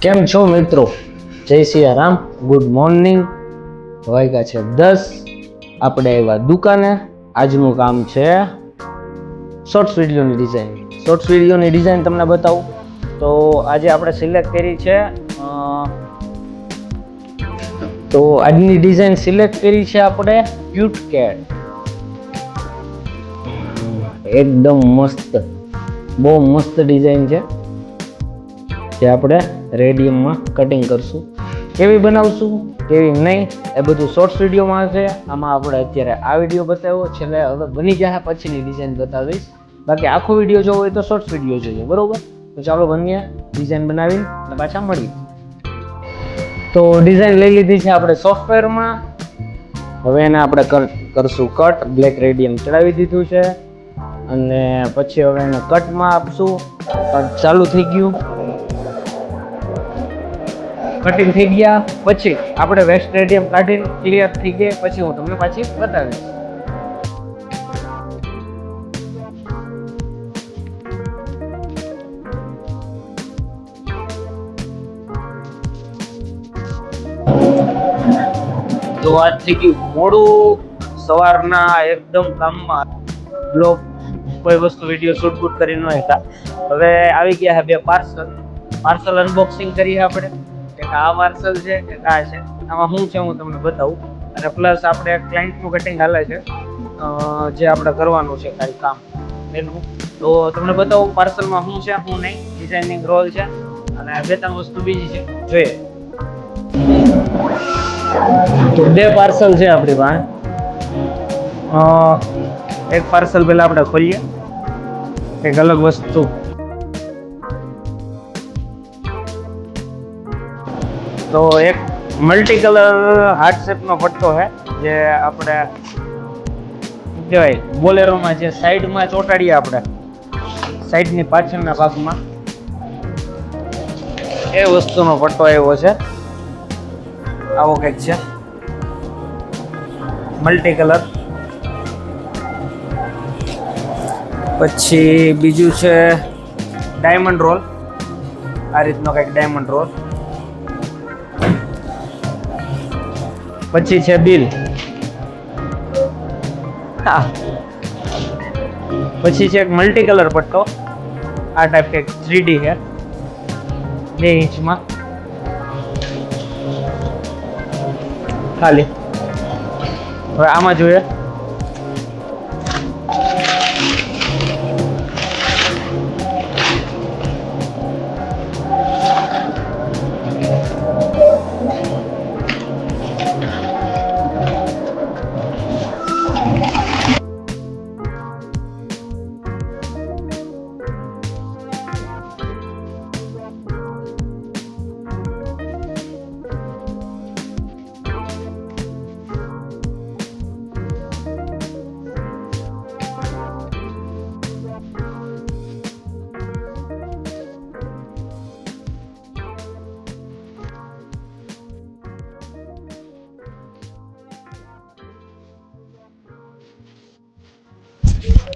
કેમ છો મિત્રો? જય સિયારામ. Good morning. વાગ્યા છે 10. આપણે આવ્યા દુકાને. આજનું કામ છે શોર્ટ્સ વિડીયોની ડિઝાઇન. શોર્ટ્સ વિડીયોની ડિઝાઇન તમને બતાવું તો આજે આપણે સિલેક્ટ કરી છે આજની ડિઝાઇન સિલેક્ટ કરી છે આપણે ક્યુટ કેટ. એકદમ મસ્ત, બહુ મસ્ત ડિઝાઇન છે જે આપણે રેડિયમમાં કટિંગ કરશું. કેવી બનાવશું કેવી નહીં એ બધું શોર્ટ્સ વિડીયોમાં આવશે. આમાં આપણે અત્યારે આ વિડીયો બતાવ્યો, છેલ્લે હવે બની જાય પછીની ડિઝાઇન બતાવીશ. બાકી આખો વિડીયો જોવો હોય તો શોર્ટ્સ વિડીયો જોઈએ, બરોબર? તો ચાલો બનીએ ડિઝાઇન બનાવીને અને પાછા મળીએ. તો ડિઝાઇન લઈ લીધી છે આપણે સોફ્ટવેરમાં. હવે એને આપણે કરશું કટ. બ્લેક રેડિયમ ચડાવી દીધું છે અને પછી હવે એને કટમાં આપશું. કટ ચાલુ થઈ ગયું, કટિંગ થઈ ગયા. પછી આપણે વેસ્ટ રેડિયમ કાઢીને ક્લિયર થઈ ગઈ પછી હું તમને પાછી બતાવીશ. તો આજ થઈ ગયું મોડું સવારના એકદમ કામમાં. બ્લોગ કોઈ વસ્તુ વિડીયો શૂટ બૂટ કરી ન હતા. હવે આવી ગયા છે બે પાર્સલ અનબોક્સિંગ કરીએ આપણે. એક આ પાર્સલ છે, એક આ છે. આમાં શું છે હું તમને બતાવું. અને પ્લસ આપણે ક્લાયન્ટનું કટિંગ હાલે છે જે આપણે કરવાનું છે ખાલી કામ એનું. તો તમને બતાવું પાર્સલમાં શું છે શું નહીં. ડિઝાઇનિંગ રોલ છે અને બે ત્રણ વસ્તુ બીજી છે, જોઈએ. તો બે પાર્સલ છે આપણી પાસે. એક પાર્સલ પહેલા આપણે ખોલીએ, એક અલગ વસ્તુ. તો એક મલ્ટી કલર હાર્ટ શેપનો પટ્ટો છે જે આપણે કહેવાય બોલેરોમાં જે સાઈડમાં ચોંટાડીએ આપણે સાઈડની પાછળના ભાગમાં, એ વસ્તુનો પટ્ટો આવ્યો છે. આવો કંઈક છે મલ્ટી કલર. પછી બીજું છે ડાયમંડ રોલ. આ રીતનો કંઈક ડાયમંડ રોલ. પછી છે બિલ. પછી છે એક મલ્ટી કલર પટ્ટો. આ ટાઈપ કંઈક 3D છે 2 ઇંચમાં ખાલી. હવે આમાં જોઈએ.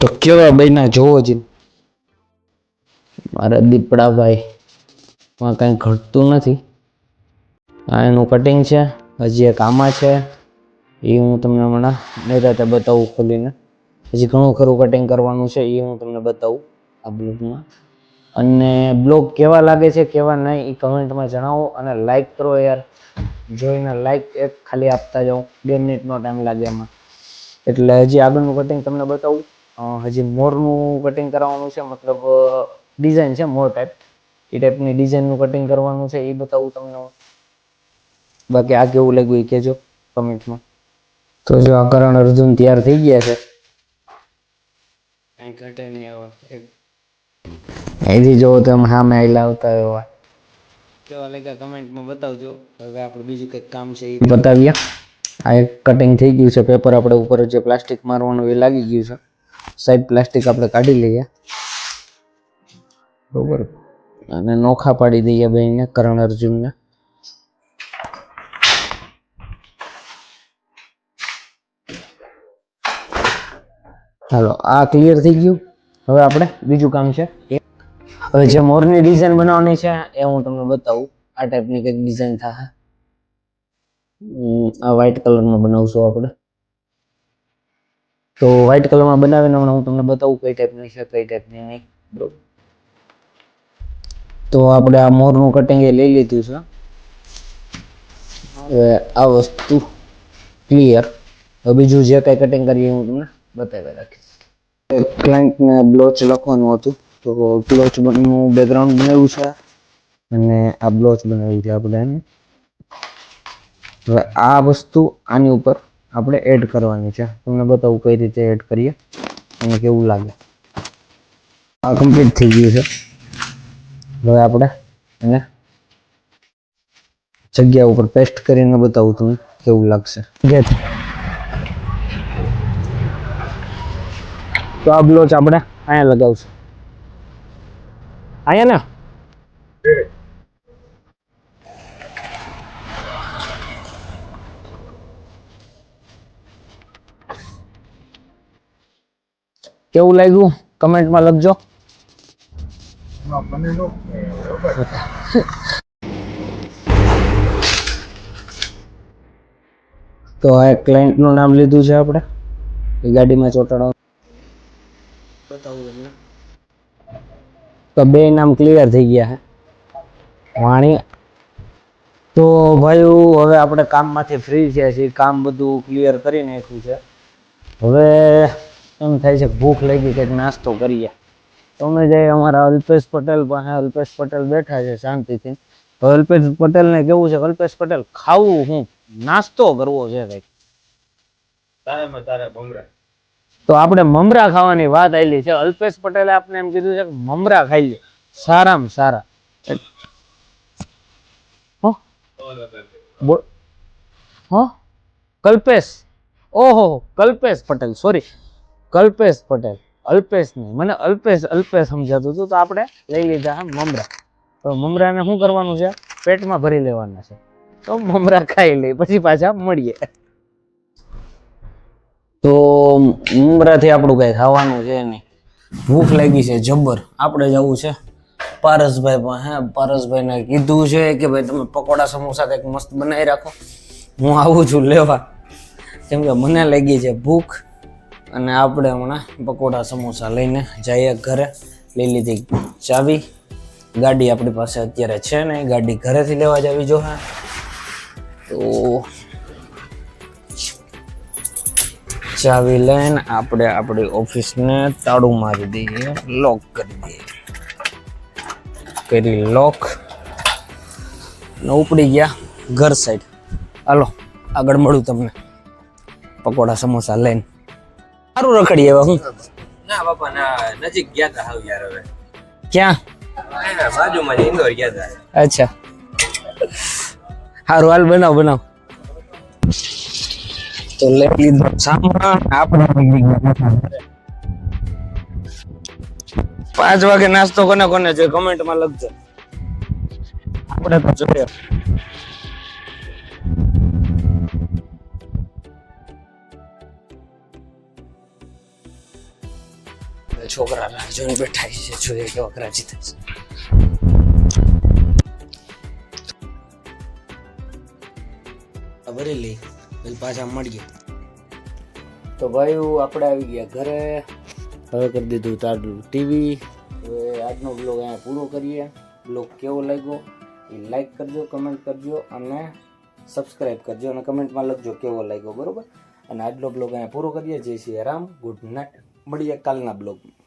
તો કેવા બન્યા જોવો જ મારા દીપડાભાઈ. માં કંઈ ઘટતું નથી. આ એનું કટિંગ છે. હજી એક આમાં છે, એ હું તમને હમણાં નિરાતે બતાવું ખોલીને. હજી ઘણું ખરું કટિંગ કરવાનું છે, એ હું તમને બતાવું આ બ્લોગમાં. અને બ્લોગ કેવા લાગે છે કેવા નહીં એ કમેન્ટમાં જણાવો. અને લાઈક કરો યાર, જોઈને લાઈક એક ખાલી આપતા જાઓ. 2 મિનિટનો ટાઈમ લાગે એમાં. એટલે હજી આગળનું કટિંગ તમને બતાવું. હજી મોરનું કટિંગ કરવાનું છે, મતલબ ડિઝાઇન છે મોર ટાઈપ. એ ટાઈપની ડિઝાઇનનું કટિંગ કરવાનું છે, એ બતાવું તમને. બાકી આ કેવું લાગ્યું એ કહેજો કમેન્ટમાં. તો જો આ કરણ અર્જુન તૈયાર થઈ ગયા છે. કંઈ ઘટે નહીં. હવે અહીંથી જોવો તો એમ સામે આવેલા આવતા એવા કેવા લાગ્યા કમેન્ટમાં બતાવજો. હવે આપણે બીજું કંઈક કામ છે એ બતાવીએ. આ એક કટિંગ થઈ ગયું છે. પેપર આપણે ઉપર જે પ્લાસ્ટિક મારવાનું એ લાગી ગયું છે. સાઈડ પ્લાસ્ટિક આપણે કાઢી લઈએ, બરોબર. અને નોખા પાડી દઈએ બેને, કરણ અર્જુનને. હાલો, આ ક્લિયર થઈ ગયું. હવે આપણે બીજું કામ છે. હવે જે મોરની ડિઝાઇન બનાવવાની છે એ હું તમને બતાવું. આ ટાઈપની કંઈક ડિઝાઇન થાય. આ વ્હાઈટ કલરમાં બનાવશું આપણે. તો વ્હાઈટ કલરમાં બનાવીને હમણાં હું તમને બતાવું કઈ ટાઈપની છે કઈ ટાઈપની નહીં. બરોબર. તો આપણે આ મોરનું કટિંગ એ લઈ લીધું છે. હવે આ વસ્તુ ક્લિયર. હવે બીજું જે કંઈ કટિંગ કરીએ હું તમને બતાવી રાખીશ. ક્લાયન્ટને બ્લોચ લખવાનું હતું તો બ્લોચ નું બેકગ્રાઉન્ડ બનાવ્યું છે અને આ બ્લોચ બનાવી છે આપણે એને. હવે આ વસ્તુ આની ઉપર આપણે એડ કરવાની છે. તમને બતાવું કઈ રીતે એડ કરીએ અને કેવું લાગે. આ કમ્પ્લીટ થઈ ગયું છે. હવે આપણે એને જગ્યા ઉપર પેસ્ટ કરીને બતાવું તમને કેવું લાગશે. તો આ બ્લોચ આપણે અહીંયા લગાવશું. અહીંયા ને કેવું લાગ્યું કમેન્ટમાં લખજો. તો આ ક્લાયન્ટ નું નામ લીધું છે આપણે. એ ગાડીમાં ચોંટાડો બતાવું તમને. તો બે નામ ક્લિયર થઈ ગયા છે વાણી. તો ભાઈ હવે આપણે કામમાંથી ફ્રી થયા છીએ. કામ બધું ક્લિયર કરી નાખ્યું છે. હવે એમ થાય છે ભૂખ લાગી કંઈક નાસ્તો કરીએ. તમે જાય અમારા અલ્પેશ પટેલ પાસે. અલ્પેશ પટેલ બેઠા છે શાંતિથી. તો અલ્પેશ પટેલને કેવું છે અલ્પેશ પટેલ ખાવું હું નાસ્તો કરવો છે કંઈક. તો આપણે મમરા ખાવાની વાત આવેલી છે. અલ્પેશ પટેલે આપણે એમ કીધું છે કે મમરા ખાઈ લે સારામાં સારા. કલ્પેશ. ઓહો કલ્પેશ પટેલ સોરી કલ્પેશ પટેલ. અલ્પેશ નહીં મને અલ્પેશ સમજાતું હતું. તો આપણે લઈ લીધા મમરા. તો મમરાને શું કરવાનું છે પેટમાં ભરી લેવાના છે. તો મમરા ખાઈ લઈ પછી પાછા મળીએ. તો મમરાથી આપણું કઈ ખાવાનું છે નહીં. ભૂખ લાગી છે જબર. આપણે જવું છે પારસભાઈ પાસે. પારસભાઈને કીધું છે કે ભાઈ તમે પકોડા સમોસા કંઈક મસ્ત બનાવી રાખો. હું આવું છું લેવા કેમ કે મને લાગી છે ભૂખ. અને આપણે હમણાં પકોડા સમોસા લઈને જઈએ ઘરે. લઈ લીધી ચાવી. ગાડી આપણી પાસે અત્યારે છે ને ગાડી ઘરેથી લેવા જવી જોઈએ. તો ચાવી લઈને આપણે આપણી ઓફિસને તાળું મારી દઈએ. લોક કરી દઈએ. કરી લોક ને ઉપડી ગયા ઘર સાઈડ. હાલો આગળ મળું તમને પકોડા સમોસા લઈને. સારું રખડી આવ્યા હું. ના બાપા ના નજીક ગયા તા હાવ યાર. હવે ક્યાં બાજુમાં ઇન્દોર ગયા તા. અચ્છા સારું હાલ બનાવ. તો લઈ લીધો સામાન આપણે 5 વાગે નાસ્તો કોને છે કમેન્ટમાં લખજો. આપણે તો જોઈએ. છોકરા રાહ જોઈને બેઠા છે. જોઈએ કેવા કરાચી થશે. ભરેલી પાછા મળીએ. તો ભાઈ આપણે આવી ગયા ઘરે. હવે કરી દીધું તારું ટીવી. હવે આજનો બ્લોગ અહીંયા પૂરો કરીએ. બ્લોગ કેવો લાગ્યો એ લાઈક કરજો, કમેન્ટ કરજો અને સબસ્ક્રાઈબ કરજો અને કમેન્ટમાં લખજો કેવો લાગ્યો. બરોબર. અને આજનો બ્લોગ અહીંયા પૂરો કરીએ. જય શ્રી રામ. Good night. મળીએ કાલના બ્લોગમાં.